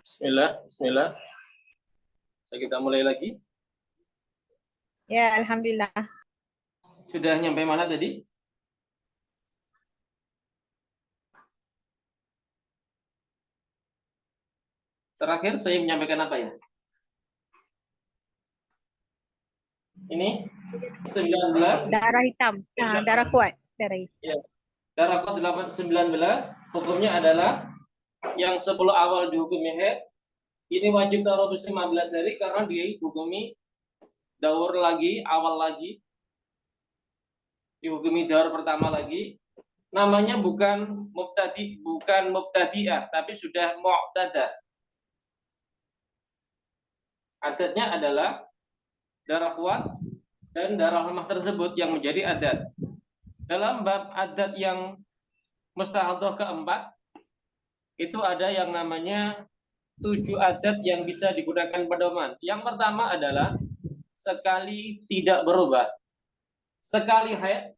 Bismillah, Bismillah. Kita mulai lagi. Ya, alhamdulillah. Sudah nyampe mana tadi? Terakhir saya menyampaikan apa ya? Ini 19. Darah hitam. Nah, darah kuat. Darah hitam. Ya. Darah kuat 19. Hukumnya adalah yang 10 awal dihukumi haid. Ini wajib tarobus 15 hari karena dihukumi daur lagi, awal lagi. Dihukumi daur pertama lagi. Namanya bukan mubtadi'ah, tapi sudah mu'tadah. Adatnya adalah darah kuat dan darah lemah tersebut yang menjadi adat. Dalam bab adat yang mustahadhah keempat, itu ada yang namanya 7 adat yang bisa digunakan pedoman. Yang pertama adalah sekali tidak berubah. Sekali haid,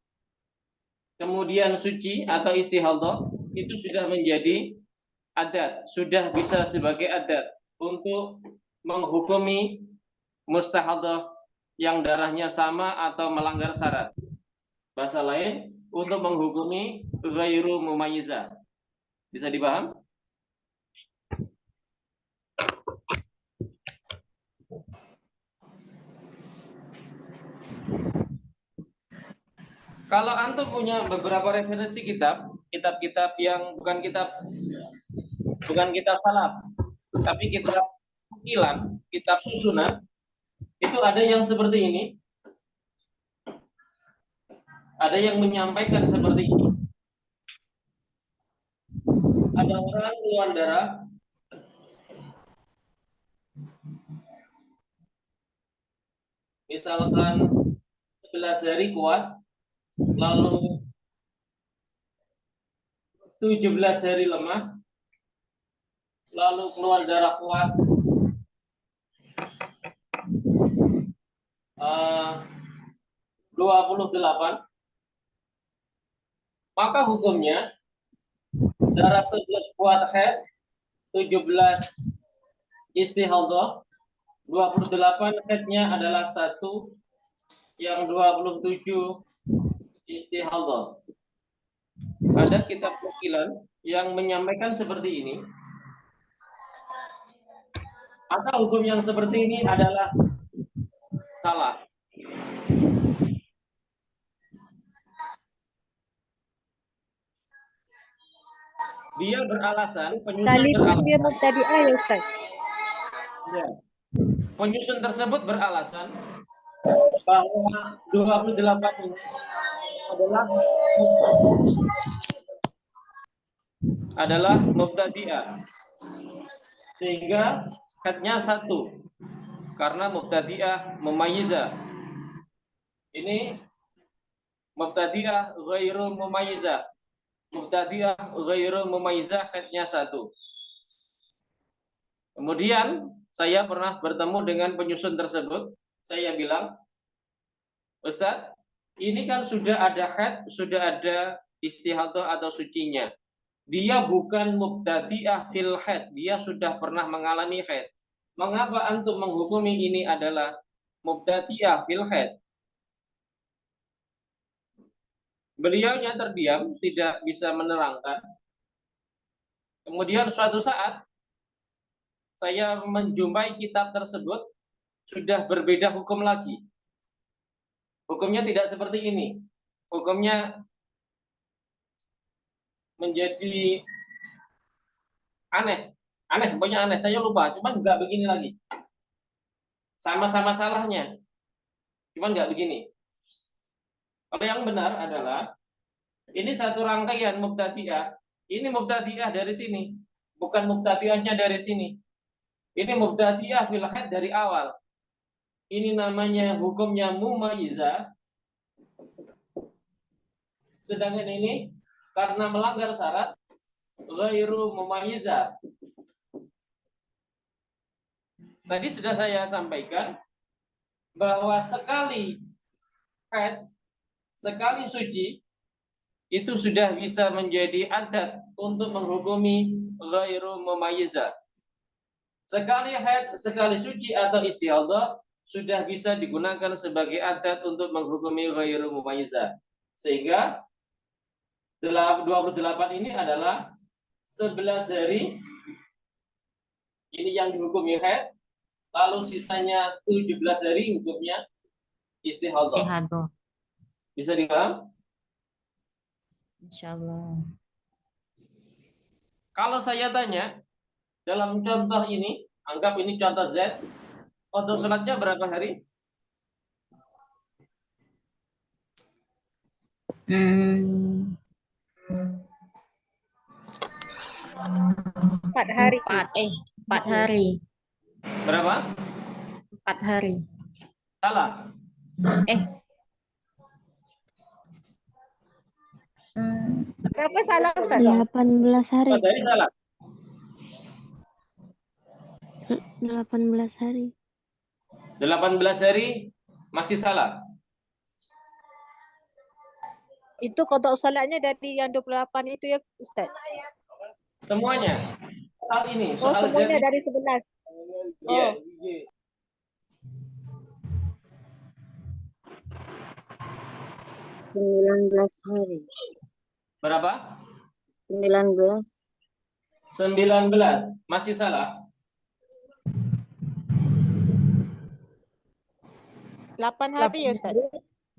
kemudian suci atau istihadhah, itu sudah menjadi adat, sudah bisa sebagai adat untuk menghukumi mustahadhah yang darahnya sama atau melanggar syarat. Bahasa lain, untuk menghukumi ghairu mumayyizah. Bisa dipaham? Kalau antum punya beberapa referensi kitab-kitab yang bukan kitab salaf, tapi kitab ukilan, kitab susunan, itu ada yang seperti ini. Ada yang menyampaikan seperti ini. Ada orang keluar darah, misalkan 11 hari kuat, lalu 17 hari lemah, lalu keluar darah kuat 28, maka hukumnya darah 11 kuat haid, 17 istihadhah, 28 haidnya adalah 1, yang 27 istihadhah. Ada kitab ukilan yang menyampaikan seperti ini. Maka hukum yang seperti ini adalah salah. Dia beralasan, Sekalipun dia mubtadi'ah ya Ustaz. Ya. Penyusun tersebut beralasan bahwa 28 ini adalah mubtadi'ah. Sehingga hadnya 1. Karena mubtadi'ah mumayyizah. Ini mubtadi'ah ghairu mumayyizah. Mubtadi'ah ghairu mumayyizah hadnya 1. Kemudian saya pernah bertemu dengan penyusun tersebut. Saya bilang, Ustaz, ini kan sudah ada haid, sudah ada istihadhah atau sucinya. Dia bukan mubtadi'ah fil haid, dia sudah pernah mengalami haid. Mengapa antum menghukumi ini adalah mubtadi'ah fil haid? Beliaunya terdiam, tidak bisa menerangkan. Kemudian suatu saat saya menjumpai kitab tersebut sudah berbeda hukum lagi. Hukumnya tidak seperti ini. Hukumnya menjadi aneh. Pokoknya aneh. Saya lupa, cuman nggak begini lagi. Sama-sama salahnya. Cuman nggak begini. Kalau yang benar adalah ini satu rangkaian mubtadi'ah. Ini mubtadi'ah dari sini, bukan mubtadi'ahnya dari sini. Ini mubtadi'ah fil haid dari awal. Ini namanya hukumnya mumayyizah. Sedangkan ini karena melanggar syarat ghairu mumayyizah. Tadi sudah saya sampaikan bahwa sekali haid, sekali suci itu sudah bisa menjadi adat untuk menghukumi ghairu mumayyizah. Sekali haid, sekali suci atau istihadah sudah bisa digunakan sebagai adat untuk menghukumi ghairu mumayyizah. Sehingga 28 ini adalah 11 hari ini yang dihukumi haid, lalu sisanya 17 hari hukumnya istihadah. Istihadah. Bisa dipaham? Insyaallah. Kalau saya tanya, dalam contoh ini, anggap ini contoh Z, untuk sholatnya berapa hari? Hmm, 4 hari. 4 hari. Berapa? 4 hari. Salah. Eh. Berapa salah Ustaz? 18 hari. Oh, dari salah. 18 hari. 18 hari masih salah. Itu kodok salatnya dari yang 28 itu ya Ustaz? Semuanya. Soal ini, Oh, soal semuanya Z. dari 11. Iya. Oh, 19 hari. Berapa? 19. 19. Masih salah. 8 hari ya Ustaz?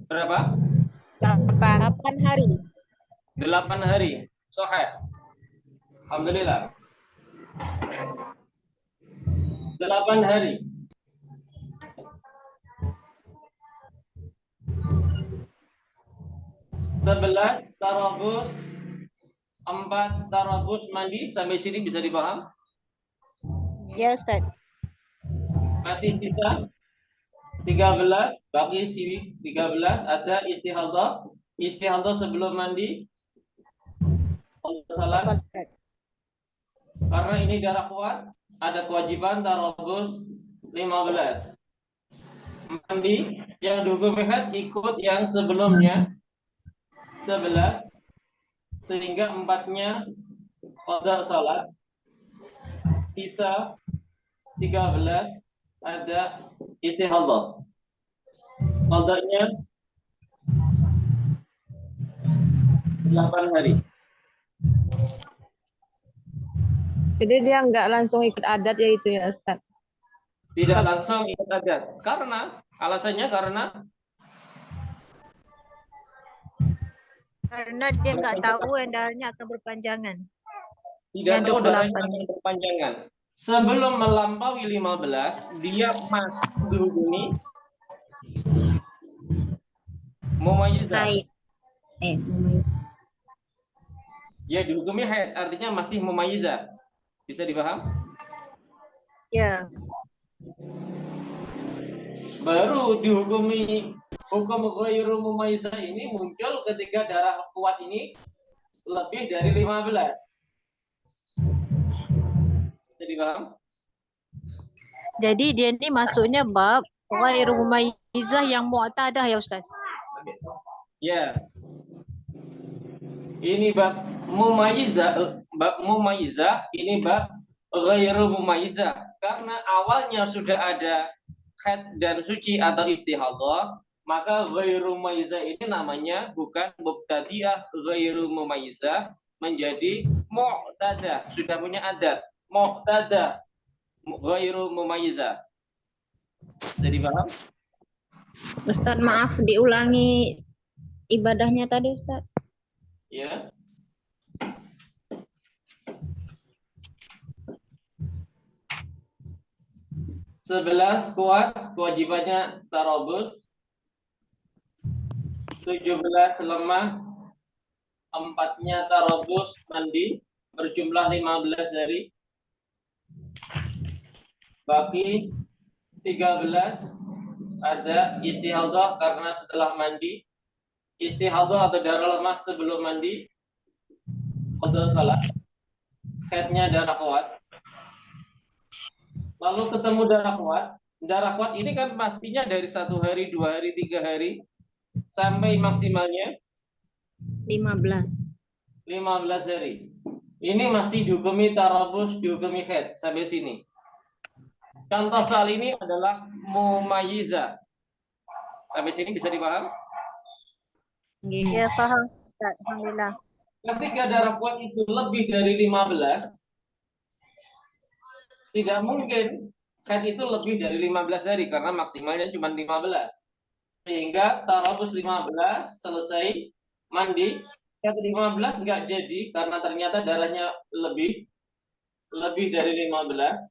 Berapa? 8 hari. 8 hari. Sahih. Alhamdulillah. 8 hari. 11 tarabus, 4 tarabus mandi. Sampai sini bisa dipaham? Ya Ustaz. Masih sisa 13, bagi sini 13 ada istihadah. Istihadah sebelum mandi. Salat. Salat. Karena ini darah kuat, ada kewajiban tarabus 15. Mandi yang dihukumi haid ikut yang sebelumnya 11, sehingga 4-nya qada salat. Sisa 13 ada istihadah. Qadanya 8 hari. Jadi dia nggak langsung ikut adat ya itu ya Ustaz? Tidak langsung ikut adat. Karena alasannya karena dia nggak tahu darahnya akan berpanjangan. tidak Yang tahu 28. darahnya akan berpanjangan. Sebelum melampaui 15, dia masih dihukumi mumayyizah. Haid. Ya, dihukumi haid, artinya masih mumayyizah. Bisa dipaham? Ya. Baru dihukumi hukum ghairu mumayyizah ini muncul ketika darah kuat ini lebih dari 15. Jadi paham? Jadi dia ini masuknya bab ghairu mumayyizah yang mu'tadah ya Ustaz? Ya. Ini bab mumayyizah, ini bab ghairu mumayyizah. Karena awalnya sudah ada haid dan suci atau istihadah, maka ghairu mumayyizah ini namanya bukan mubtadi'ah ghairu mumayyizah, menjadi mu'tadah, sudah punya adat. Mu'tadah ghairu mumayyizah. Jadi paham? Ustaz, maaf diulangi ibadahnya tadi Ustaz. Ya. Sebelas kuat, kewajibannya tarobus. 17 lemah, 4-nya tarobus mandi, berjumlah 15 hari. Bagi 13 ada istihadah karena setelah mandi. Istihadah atau darah lemah sebelum mandi. Qadha salat. Haidnya darah kuat. Lalu ketemu darah kuat. Darah kuat ini kan pastinya dari 1 hari, 2 hari, 3 hari sampai maksimalnya 15. 15 hari. Ini masih dihukumi tarabus, dihukumi haid sampai sini. Contoh soal ini adalah mumayyiza. Sampai sini bisa dipaham? Nggih. Ya, paham Ustaz. Alhamdulillah. Ketika darah kuat itu lebih dari 15, tidak mungkin haid itu lebih dari 15 hari karena maksimalnya cuma 15. Sehingga tarabus 15 selesai mandi, yang 15 nggak jadi karena ternyata darahnya lebih dari 15.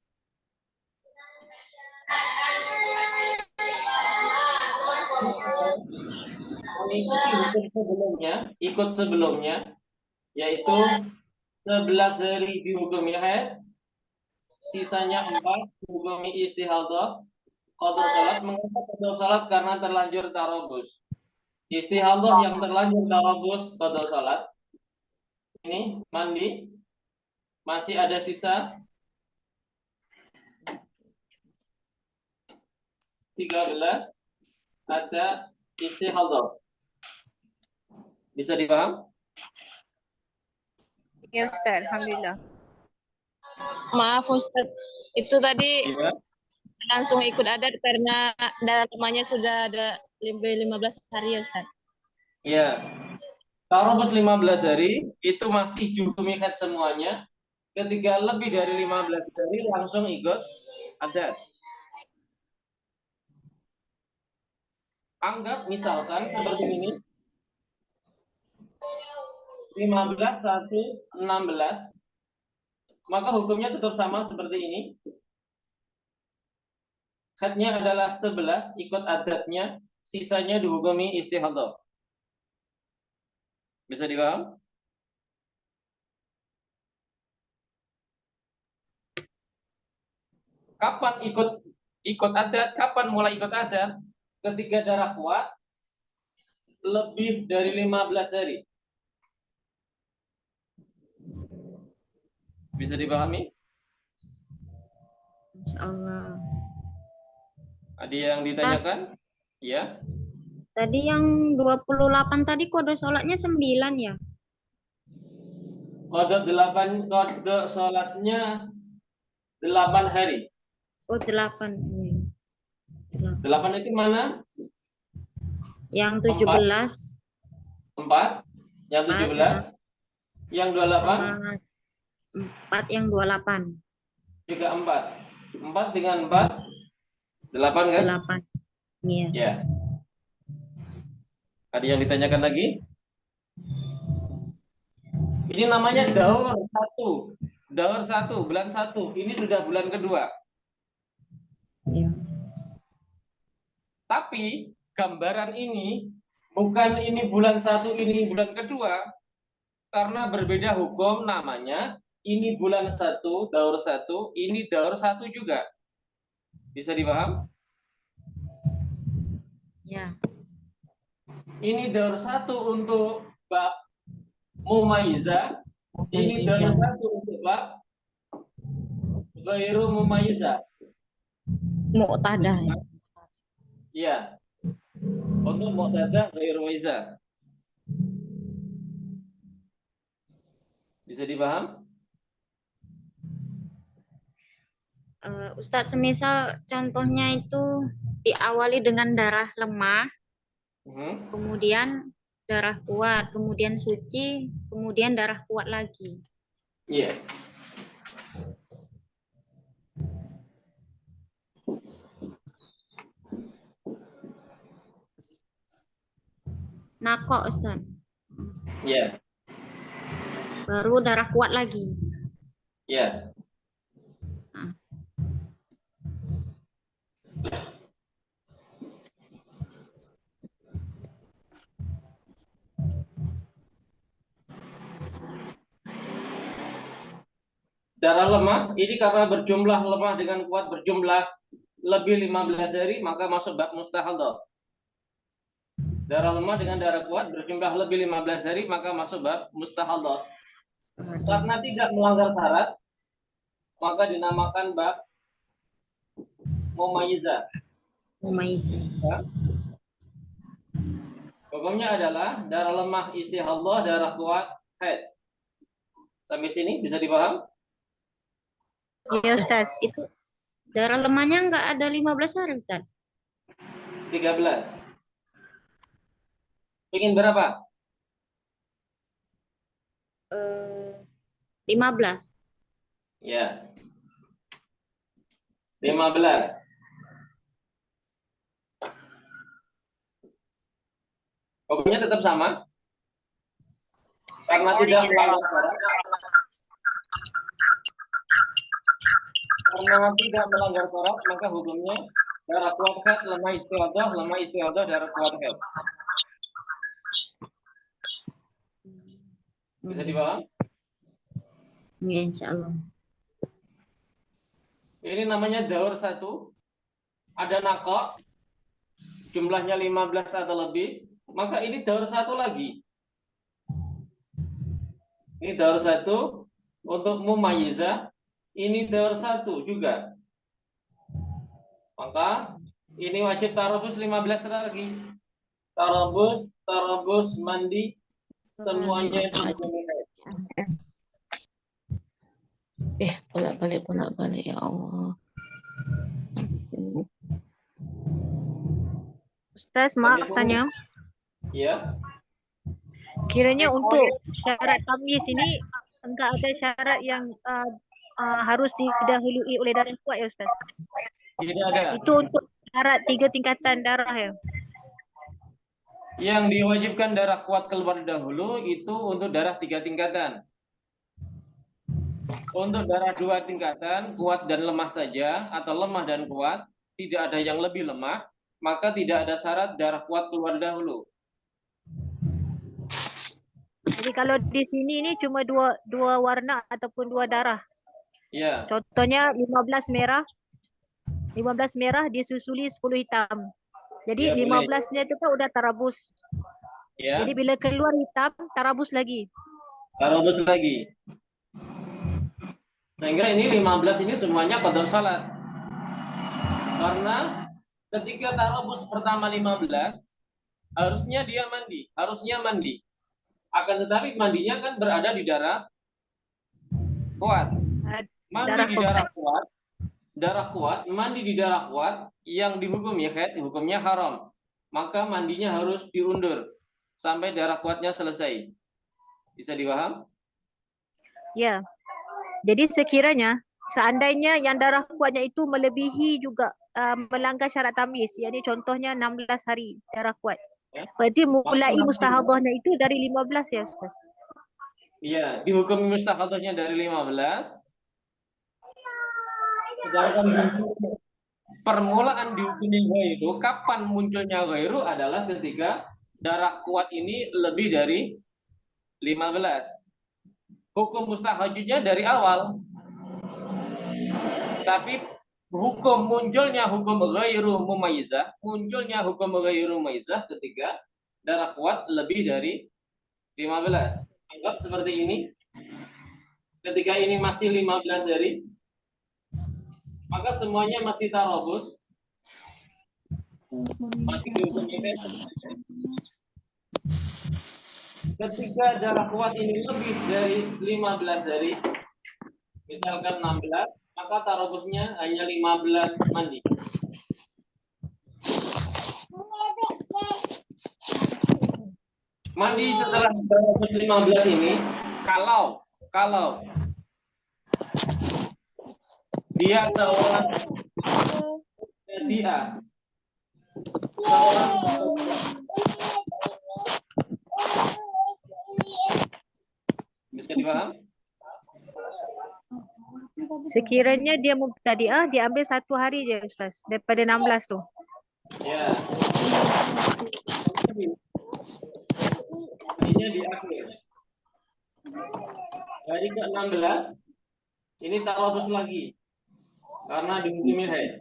Mengikuti hukum sebelumnya, ikut sebelumnya, yaitu 11 hari dihukumi haid, sisanya 4 dihukumi istihadah, qadar salat. Mengapa qadar salat? Karena terlanjur tarabus. Istihadah yang terlanjur tarabus qadar salat. Ini mandi, masih ada sisa 13, ada istihadah. Bisa dipaham? Ya Ustaz, Alhamdulillah. Maaf Ustaz, itu tadi Iya. langsung ikut adat karena darah lemahnya sudah ada lebih 15 hari ya Ustaz. Iya. Tarabus 15 hari itu masih dihukumi haid semuanya. Ketika lebih dari 15 hari langsung ikut adat. Anggap misalkan seperti ini. 15, 1, 16. Maka hukumnya tetap sama seperti ini. Haidnya adalah 11, ikut adatnya, sisanya dihukumi istihadah. Bisa dipaham? Kapan ikut adat? Kapan mulai ikut adat? Ketika darah kuat lebih dari 15 hari. Bisa dipahami? Insyaallah. Ada yang ditanyakan? Ya. Tadi yang 28 tadi kode sholatnya 9 ya? Kode sholatnya 8 hari. Oh, 8. 8 itu mana? Yang 17 4. Yang 17. Yang 28. sama 4 yang 28. Juga 4. 4 dengan 4. 8 kan? 8. Iya. Ya. Ada yang ditanyakan lagi? Ini namanya daur 1. Daur 1, bulan 1. Ini sudah bulan kedua. Iya. Tapi gambaran ini bukan ini bulan 1, ini bulan kedua. Karena berbeda hukum namanya. Ini bulan 1, daur 1, ini daur 1 juga. Bisa dipaham? Ya. Ini daur 1 untuk bab mumayyiza. Ini daur 1 untuk bab ghairu mumayyiza. Muqtadah. Iya. Untuk muqtadah ghairu mumayyiza. Bisa dipaham? Ustadz, semisal contohnya itu diawali dengan darah lemah, kemudian darah kuat, kemudian suci, kemudian darah kuat lagi. Iya. Nah kok Ustadz, Iya. baru darah kuat lagi. Iya. Darah lemah ini karena berjumlah lemah dengan kuat berjumlah lebih 15 hari maka masuk bab mustahadah. Darah lemah dengan darah kuat berjumlah lebih 15 hari maka masuk bab mustahadah. Karena tidak melanggar syarat maka dinamakan bab mumayyiza. Mumayyiza. Ya. Hukumnya adalah darah lemah istihadah, darah kuat haid. Sampai sini bisa dipaham? Ya Ustaz. Itu Darah lemahnya nggak ada 15 hari, Ustaz. 13. Ingin berapa? 15. Ya. 15. Hukumnya tetap sama. Karena tidak melanggar syarat. Karena tidak melanggar syarat, maka hukumnya darah kuat haid, lemah istiadah, darah kuat haid. Bisa dipaham? Ya, insya Allah. Ini namanya daur 1. Ada nakok, jumlahnya 15 atau lebih, maka ini daur 1 lagi. Ini daur 1 untuk mumayyizah, ini daur 1 juga. Maka ini wajib tarabus 15 lagi. Tarabus, mandi, semuanya itu bolak-balik ya Allah. Ustaz, maaf Lanjut. tanya. ya. Kiranya untuk syarat tamyiz ini enggak ada syarat yang harus didahului oleh darah kuat ya Ustaz? Tidak ada. Itu untuk syarat 3 tingkatan darah ya? Yang diwajibkan darah kuat keluar dahulu itu untuk darah 3 tingkatan. Untuk darah 2 tingkatan, kuat dan lemah saja, atau lemah dan kuat, tidak ada yang lebih lemah, maka tidak ada syarat darah kuat keluar dahulu. Jadi kalau di sini ini cuma dua warna ataupun 2 darah. Ya, Contohnya 15 merah. 15 merah disusuli 10 hitam. Jadi Ya, boleh. 15-nya itu kan udah tarabus. ya. Jadi bila keluar hitam, tarabus lagi. Tarabus lagi. Sehingga ini 15 ini semuanya qadar salat. Karena ketika tarabus pertama 15, harusnya dia mandi. Akan tetapi mandinya kan berada di darah kuat. Mandi Darah di darah kuat, mandi di darah kuat yang dihukumi haid, hukumnya haram. Maka mandinya harus diundur sampai darah kuatnya selesai. Bisa dipaham? Ya. Jadi sekiranya seandainya yang darah kuatnya itu melebihi juga melanggar syarat tamyiz, yakni contohnya 16 hari darah kuat. Ya. Berarti mulai mustahadhahnya itu dari 15 ya Ustaz? Iya, dihukumi mustahadhahnya dari 15. Sedangkan permulaan dihukumi ghairu, kapan munculnya ghairu adalah ketika darah kuat ini lebih dari 15. Hukum mustahadhahnya dari awal. Tapi munculnya hukum ghairu mumayyizah ketika darah kuat lebih dari 15. Anggap seperti ini. Ketika ini masih 15 hari, maka semuanya masih tarabus. Masih dihukum haid. Ketika darah kuat ini lebih dari 15 hari, misalkan 16, maka tarabusnya hanya 15 mandi. Mandi setelah tarabus 15 ini, kalau dia seorang bisa dipaham? Sekiranya dia mubtadi'ah, diambil 1 hari je Ustaz daripada 16 tu. Ya. Ini di akhir. Hari ke-16 ini tarabus lagi karena dihukumi haid.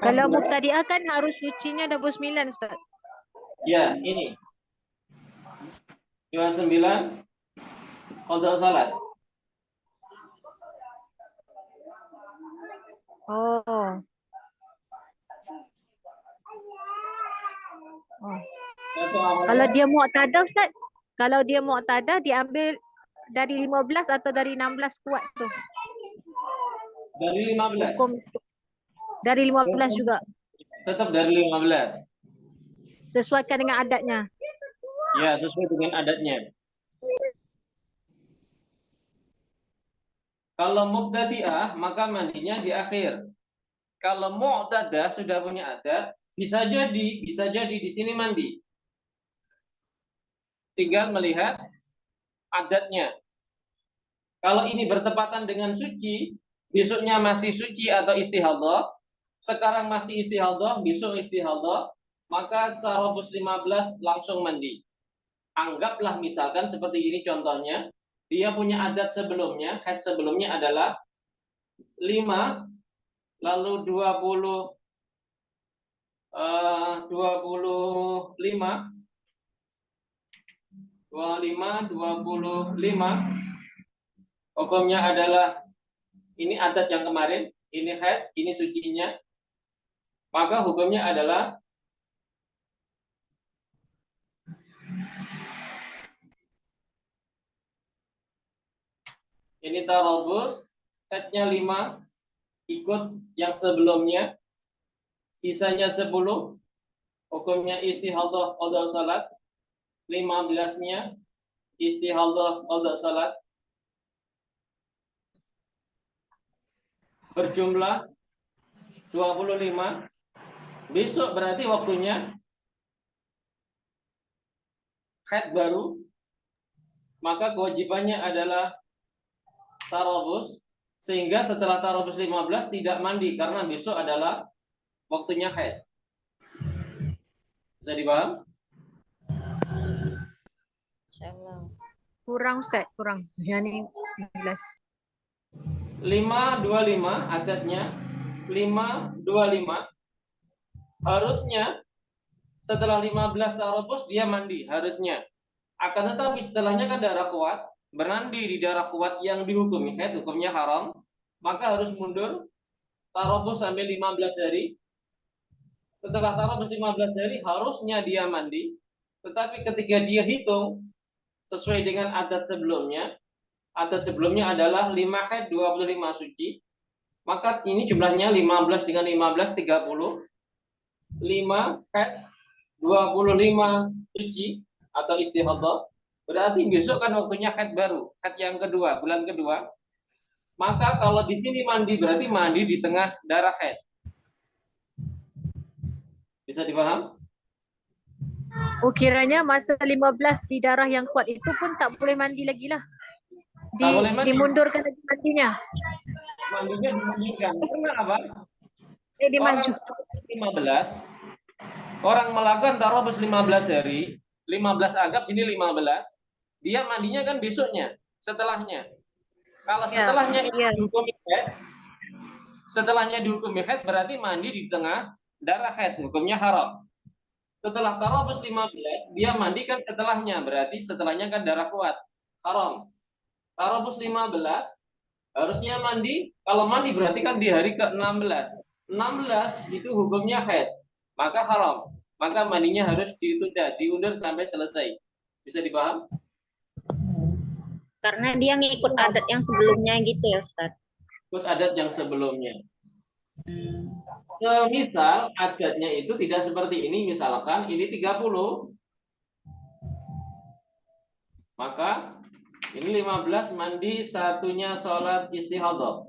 Kalau mubtadi'ah kan harus sucinya 29 Ustaz. Ya, ini 29 qada salat. Oh. Kalau dia mu'tadah Ustaz, kalau dia mu'tadah diambil dari 15 atau dari 16 kuat tuh? Dari 15. Hukum dari 15 juga. Tetap dari 15. Sesuaikan dengan adatnya. Ya, sesuai dengan adatnya. Kalau mubtadi'ah, maka mandinya di akhir. Kalau mu'tadah sudah punya adat, bisa jadi di sini mandi. Tinggal melihat adatnya. Kalau ini bertepatan dengan suci, besoknya masih suci atau istihadhah, sekarang masih istihadhah, besok istihadhah, maka tarabus 15 langsung mandi. Anggaplah misalkan seperti ini contohnya, dia punya adat sebelumnya, haid sebelumnya adalah 5, lalu 25, hukumnya adalah ini adat yang kemarin, ini haid, ini sucinya, maka hukumnya adalah ini tarabus, haidnya 5, ikut yang sebelumnya, sisanya 10, hukumnya istihadhah qada salat, 15-nya istihadhah qada salat, berjumlah 25. Besok berarti waktunya haid baru, maka kewajibannya adalah tarabus, sehingga setelah tarabus 15 tidak mandi karena besok adalah waktunya haid. Bisa dipaham? Kurang Ustaz, kurang. Yani 15. 525 adatnya 525, harusnya setelah 15 tarabus dia mandi harusnya. Akan tetapi setelahnya kan darah kuat, bermandi di darah kuat yang dihukumi haid, hukumnya haram, maka harus mundur tarabus sampai 15 hari. Setelah tarabus 15 hari harusnya dia mandi, tetapi ketika dia hitung sesuai dengan adat sebelumnya adalah 5 haid 25 suci, maka ini jumlahnya 15 dengan 15 30, 5 haid 25 suci atau istihadhah, berarti besok kan waktunya haid baru, haid yang kedua, bulan kedua. Maka kalau di sini mandi berarti mandi di tengah darah haid. Bisa dipaham? Ukiranya masa 15 di darah yang kuat itu pun tak boleh mandi lagi lah. Tak boleh mandi. Dimundurkan lagi mandinya. Mandinya dimundurkan. Karena apa? Dimaju. 15. Orang melakukan tarabus 15 hari, 15 anggap sini 15. Dia mandinya kan besoknya, setelahnya. Kalau setelahnya dihukumi haid, setelahnya dihukumi haid berarti mandi di tengah darah haid, hukumnya haram. Setelah tarabus 15, dia mandi kan setelahnya, berarti setelahnya kan darah kuat, haram. Tarabus 15, harusnya mandi, kalau mandi berarti kan di hari ke-16. 16 itu hukumnya haid, maka haram. Maka mandinya harus diundur sampai selesai. Bisa dipaham? Karena dia ngikut adat yang sebelumnya gitu ya Ustaz. Ikut adat yang sebelumnya. Semisal adatnya itu tidak seperti ini, misalkan ini 30, maka ini 15 mandi, satunya sholat istihadhah.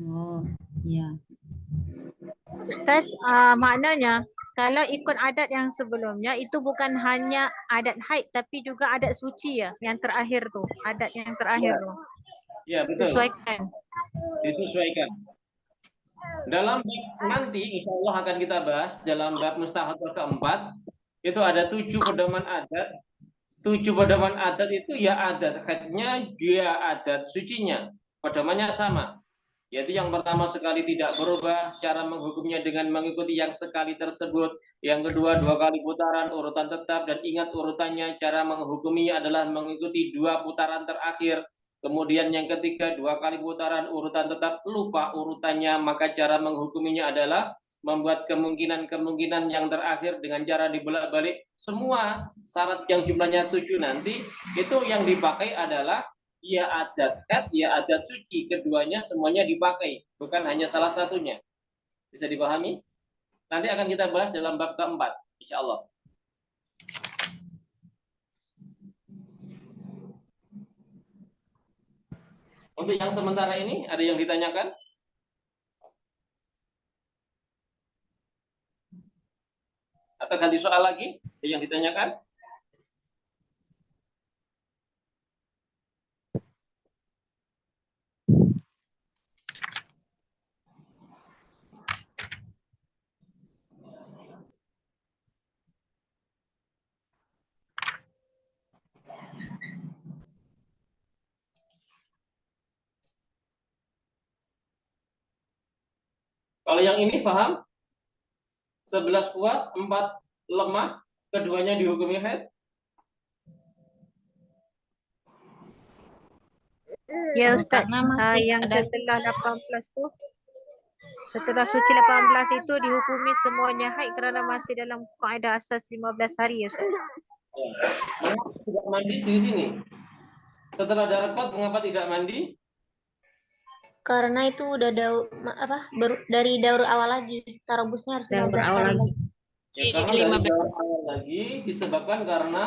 Oh, iya. Ustaz, maknanya kalau ikut adat yang sebelumnya itu bukan hanya adat haid tapi juga adat suci ya, yang terakhir tuh, adat yang terakhir tuh. Ya, betul. Sesuaikan. Disesuaikan. Dalam bab nanti insya Allah akan kita bahas dalam bab mustahadhah keempat, itu ada 7 pedoman adat. 7 pedoman adat itu ya adat haidnya, dia adat sucinya, pedomannya sama. Yaitu yang pertama sekali tidak berubah, cara menghukumnya dengan mengikuti yang sekali tersebut. Yang kedua 2 kali putaran urutan tetap, dan ingat urutannya, cara menghukuminya adalah mengikuti 2 putaran terakhir. Kemudian yang ketiga 2 kali putaran urutan tetap, lupa urutannya, maka cara menghukuminya adalah membuat kemungkinan-kemungkinan yang terakhir dengan cara dibolak-balik, semua syarat yang jumlahnya 7 nanti, itu yang dipakai adalah ya adat had, ya adat suci. Keduanya semuanya dipakai, bukan hanya salah satunya. Bisa dipahami? Nanti akan kita bahas dalam bab keempat, insya Allah. Untuk yang sementara ini, ada yang ditanyakan? Atau ganti soal lagi? Ada yang ditanyakan? Kalau yang ini paham? 11 kuat, 4 lemah, keduanya dihukumi haid. Ya Ustaz, Karena masih yang ada setelah 18 tuh, setelah suci 18 itu dihukumi semuanya haid karena masih dalam kaedah asas 15 hari ya Ustaz. Mengapa tidak mandi di sini? Setelah darah kuat, mengapa tidak mandi? karena itu udah dari daur awal lagi. Tarobusnya harus Daur 15 awal hari lagi. Ya, karena dari daur awal lagi disebabkan karena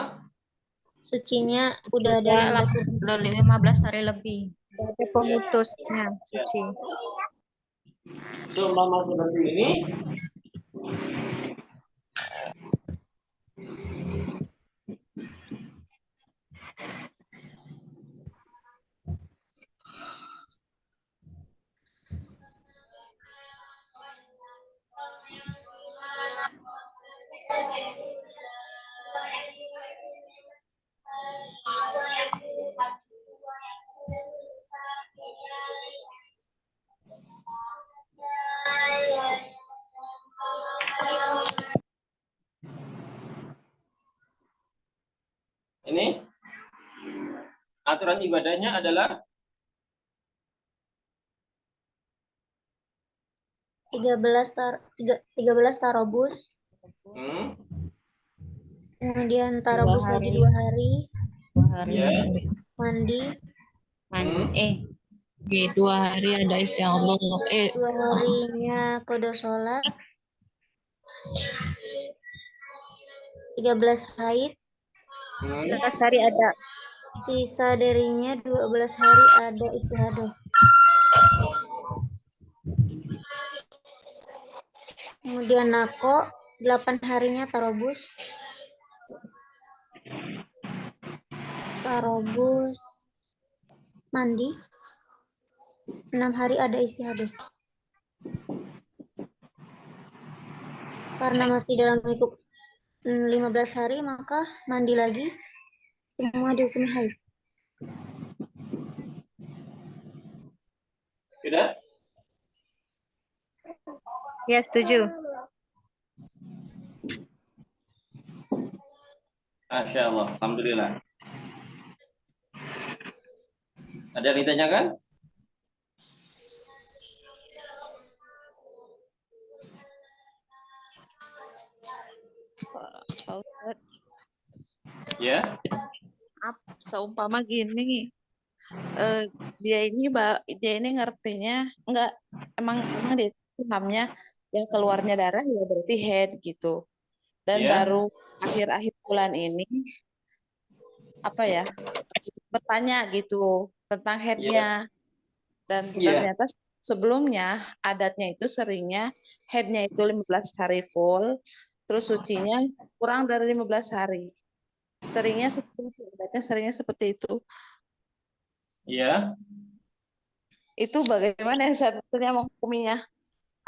sucinya udah ada 15 hari lebih. Ada pemutusnya suci. seumpama seperti ini. Ini aturan ibadahnya adalah 13 tarobus, kemudian tarobus lagi 2 hari, 2 hari. ya, mandi, Di 2 hari ada istighfar. 2 harinya qada sholat, 13 haid, 15 hari ada. sisa darinya 12 hari ada istihadah. Kemudian nako 8 harinya tarobus, mandi, 6 hari ada istihadah. Karena masih dalam lingkup 15 hari maka mandi lagi, semua dihukumi haid. tidak? Ya setuju. Masya Allah, alhamdulillah. Ada yang ditanyakan? Pak Ustadz, Ya, seumpama gini, dia ini ngertinya enggak, emang dia pahamnya yang keluarnya darah ya berarti head gitu, dan Ya. baru akhir-akhir bulan ini bertanya gitu tentang headnya, dan ternyata sebelumnya adatnya itu seringnya headnya itu 15 hari full, terus sucinya kurang dari 15 hari. Seringnya seperti itu. ya. Itu bagaimana sebetulnya menghukuminya?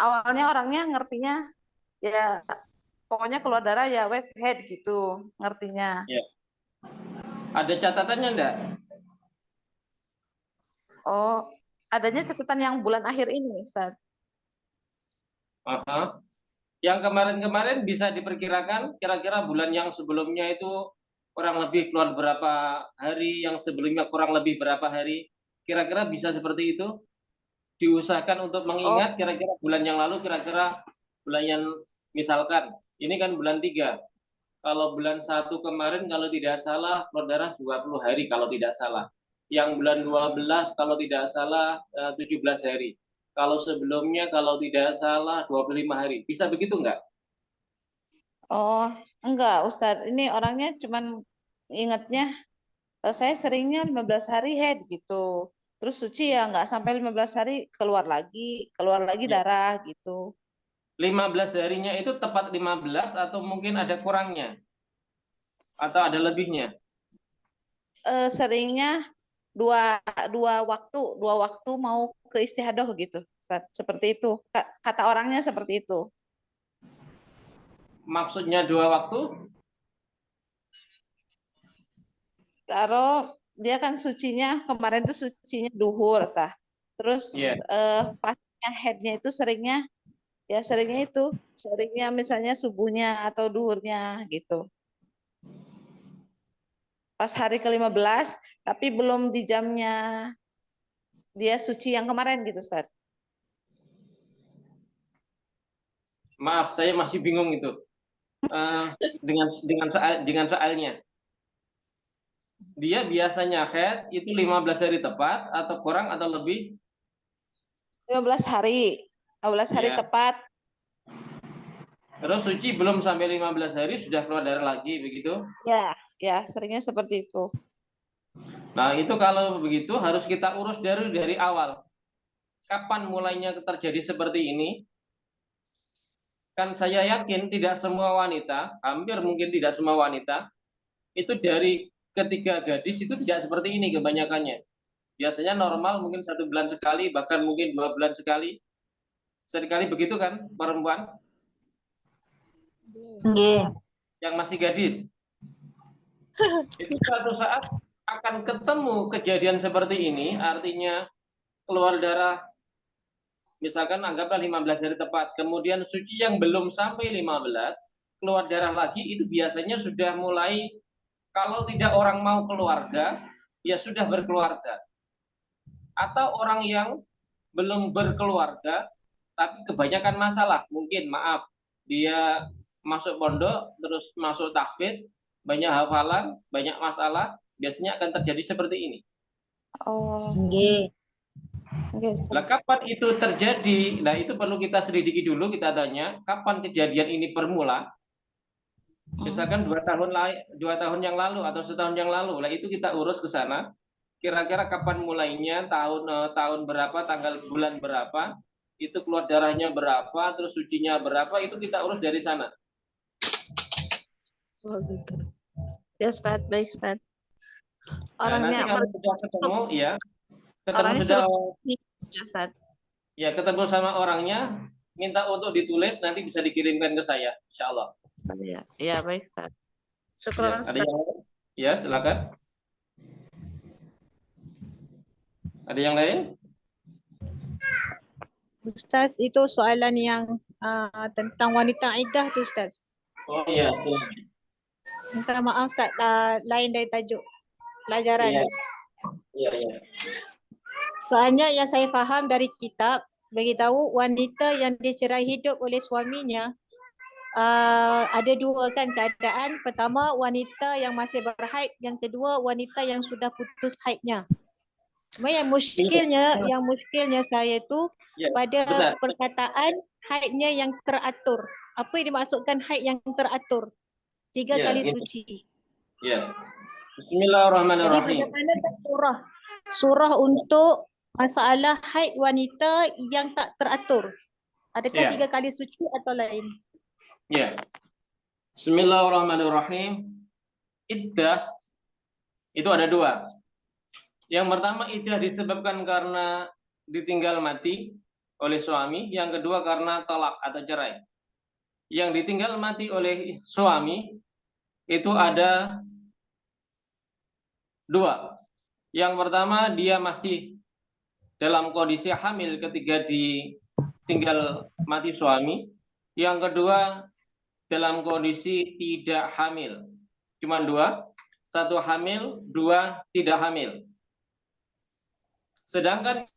Awalnya orangnya ngertinya ya pokoknya keluar darah ya west head gitu ngertinya. Ya. Ada catatannya enggak? Oh, adanya catatan yang bulan akhir ini, Ustaz. Aha. Yang kemarin-kemarin bisa diperkirakan kira-kira bulan yang sebelumnya itu kurang lebih keluar berapa hari, yang sebelumnya kurang lebih berapa hari. Kira-kira bisa seperti itu? Diusahakan untuk mengingat kira-kira bulan yang lalu kira-kira bulan yang misalkan ini kan bulan 3. Kalau bulan 1 kemarin kalau tidak salah keluar darah 20 hari kalau tidak salah. Yang bulan 12 kalau tidak salah 17 hari. Kalau sebelumnya kalau tidak salah 25 hari. Bisa begitu enggak? Oh, enggak, Ustadz. Ini orangnya cuman ingatnya saya seringnya 15 hari head gitu. Terus suci ya nggak sampai 15 hari keluar lagi Ya. darah gitu. 15 harinya itu tepat 15 atau mungkin ada kurangnya? Atau ada lebihnya? Seringnya dua waktu mau ke istihadah gitu. Ustadz. Seperti itu. Kata orangnya seperti itu. Maksudnya 2 waktu? Kalau dia kan sucinya kemarin tuh sucinya duhur tah. Terus Iya. pasnya headnya itu seringnya misalnya subuhnya atau duhurnya gitu. Pas hari ke-15 tapi belum di jamnya dia suci yang kemarin gitu, Ustaz. Maaf, saya masih bingung itu. Dengan soalnya. Dia biasanya head itu 15 hari tepat atau kurang atau lebih? 15 hari. 15 hari Ya. tepat. Terus suci belum sampai 15 hari sudah keluar darah lagi begitu? Ya, seringnya seperti itu. Nah, itu kalau begitu harus kita urus dari awal. Kapan mulainya terjadi seperti ini? Kan saya yakin tidak semua wanita, hampir mungkin tidak semua wanita, itu dari ketiga gadis itu tidak seperti ini kebanyakannya. Biasanya normal mungkin 1 bulan sekali, bahkan mungkin 2 bulan sekali. Seringkali begitu kan perempuan Nggih. yang masih gadis. Itu suatu saat akan ketemu kejadian seperti ini, artinya keluar darah, misalkan anggaplah 15 hari tepat, kemudian suci yang belum sampai 15, keluar darah lagi, itu biasanya sudah mulai, kalau tidak orang mau keluarga, ya sudah berkeluarga. Atau orang yang belum berkeluarga, tapi kebanyakan masalah, mungkin maaf, dia masuk pondok, terus masuk tahfidz, banyak hafalan, banyak masalah, biasanya akan terjadi seperti ini. Oh, Nggih. Nah, kapan itu terjadi? Nah, itu perlu kita selidiki dulu, kita tanya, kapan kejadian ini bermula? Misalkan 2 tahun yang lalu atau setahun yang lalu, lah itu kita urus ke sana. Kira-kira kapan mulainya, tahun berapa, tanggal bulan berapa, itu keluar darahnya berapa, terus sucinya berapa, itu kita urus dari sana. Oh gitu. Ya, Ustaz, baik, Ustaz. Nah, nanti Orangnya kalau sudah ketemu, ya, ketemu orangnya sudah, ya, Ustaz. ya ketemu sama orangnya, minta untuk ditulis, nanti bisa dikirimkan ke saya, insya Allah. Ya, baik, Ustaz. Ya, Syukran, ada Ustaz. yang lain? Ya, silakan. Ada yang lain? Ustaz, itu soalan yang tentang wanita iddah tu Ustaz. Oh iya, silakan. Minta maaf Ustaz, lain dari tajuk pelajaran. Iya. Iya. Soalnya yang saya faham dari kitab, beritahu wanita yang dicerai hidup oleh suaminya, ada 2 kan keadaan. Pertama, wanita yang masih berhaid. Yang kedua, wanita yang sudah putus haidnya. Cuma yang muskilnya saya tu Ya, pada benar. perkataan haidnya yang teratur. Apa yang dimaksudkan haid yang teratur? 3 Ya, kali gitu. suci. Ya. Jadi Bismillahirrahmanirrahim. bagaimana surah untuk masalah haid wanita yang tak teratur? Adakah Ya. 3 kali suci atau lain? Ya. Bismillahirrahmanirrahim. Iddah itu ada 2. Yang pertama, iddah disebabkan karena ditinggal mati oleh suami. Yang kedua karena talak atau cerai. Yang ditinggal mati oleh suami itu ada 2. Yang pertama, dia masih dalam kondisi hamil ketika ditinggal mati suami. Yang kedua, dalam kondisi tidak hamil. Cuma 2. 1 hamil, 2 tidak hamil. Sedangkan